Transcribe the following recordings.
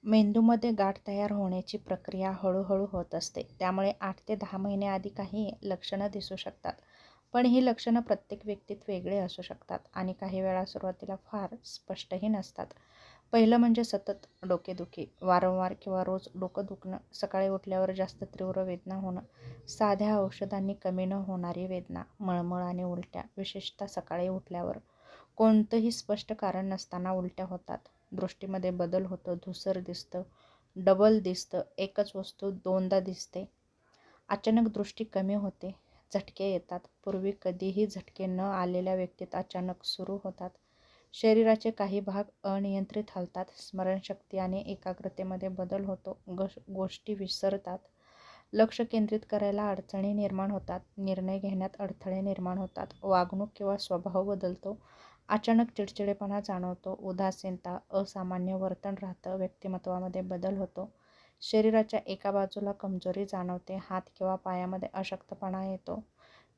मेंदूमध्ये गाठ तयार होण्याची प्रक्रिया हळूहळू होत असते. त्यामुळे 8 ते 10 महिने आधी काही लक्षणं दिसू शकतात. पण ही लक्षणं प्रत्येक व्यक्तीत वेगळी असू शकतात आणि काही वेळा सुरुवातीला फार स्पष्टही नसतात. पहिलं म्हणजे सतत डोकेदुखी, वारंवार किंवा रोज डोकं दुखणं, सकाळी उठल्यावर जास्त तीव्र वेदना होणं, साध्या औषधांनी कमी न होणारी वेदना, मळमळ आणि उलट्या, विशेषतः सकाळी उठल्यावर. कोणतंही स्पष्ट कारण नसताना उलट्या होतात. दृष्टीमध्ये बदल होतो, धूसर दिसतं, डबल दिसतं, एकच वस्तू दोनदा दिसते. अचानक दृष्टी कमी होते, झटके येतात. पूर्वी कधीही झटके न आलेल्या व्यक्तीत अचानक सुरू होतात. शरीराचे काही भाग अनियंत्रित हलतात. स्मरणशक्ती आणि एकाग्रतेमध्ये बदल होतो. गोष्टी विसरतात. लक्ष केंद्रित करायला अडचणी निर्माण होतात. निर्णय घेण्यात अडथळे निर्माण होतात. वागणूक किंवा स्वभाव बदलतो. अचानक चिडचिडेपणा जाणवतो. उदासीनता, असामान्य वर्तन राहतं. व्यक्तिमत्वामध्ये बदल होतो. शरीराच्या एका बाजूला कमजोरी जाणवते. हात किंवा पायामध्ये अशक्तपणा येतो.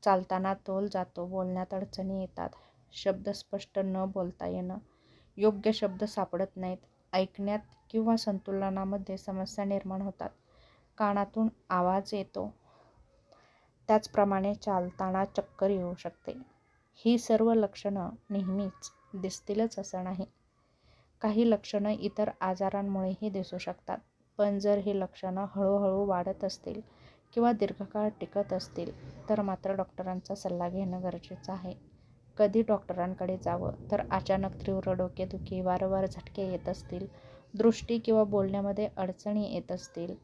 चालताना तोल जातो. बोलण्यात अडचणी येतात. शब्द स्पष्ट न बोलता येणं. योग्य शब्द सापडत नाहीत. ऐकण्यात किंवा संतुलनामध्ये समस्या निर्माण होतात. कानातून आवाज येतो. त्याचप्रमाणे चालताना चक्कर येऊ शकते. ही सर्व लक्षणं नेहमीच दिसतीलच असं नाही. काही लक्षणं इतर आजारांमुळेही दिसू शकतात. पण जर ही लक्षणं हळूहळू वाढत असतील किंवा दीर्घकाळ टिकत असतील तर मात्र डॉक्टरांचा सल्ला घेणं गरजेचं आहे. कधी डॉक्टरांकडे जावं? तर अचानक तीव्र डोकेदुखी, वारंवार झटके येत असतील, दृष्टी किंवा बोलण्यामध्ये अडचणी येत असतील,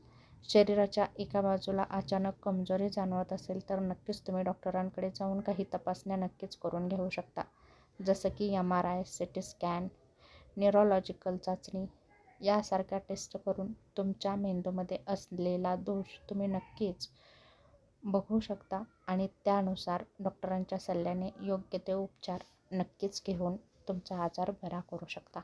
शरीराच्या एका बाजूला अचानक कमजोरी जाणवत असेल तर नक्कीच तुम्ही डॉक्टरांकडे जाऊन काही तपासण्या नक्कीच करून घेऊ शकता. जसं की MRI, CT स्कॅन, न्यूरोलॉजिकल चाचणी यासारख्या टेस्ट करून तुमच्या मेंदूमध्ये असलेला दोष तुम्ही नक्कीच बघू शकता आणि त्यानुसार डॉक्टरांच्या सल्ल्याने योग्य ते उपचार नक्कीच घेऊन तुमचा आजार बरा करू शकता.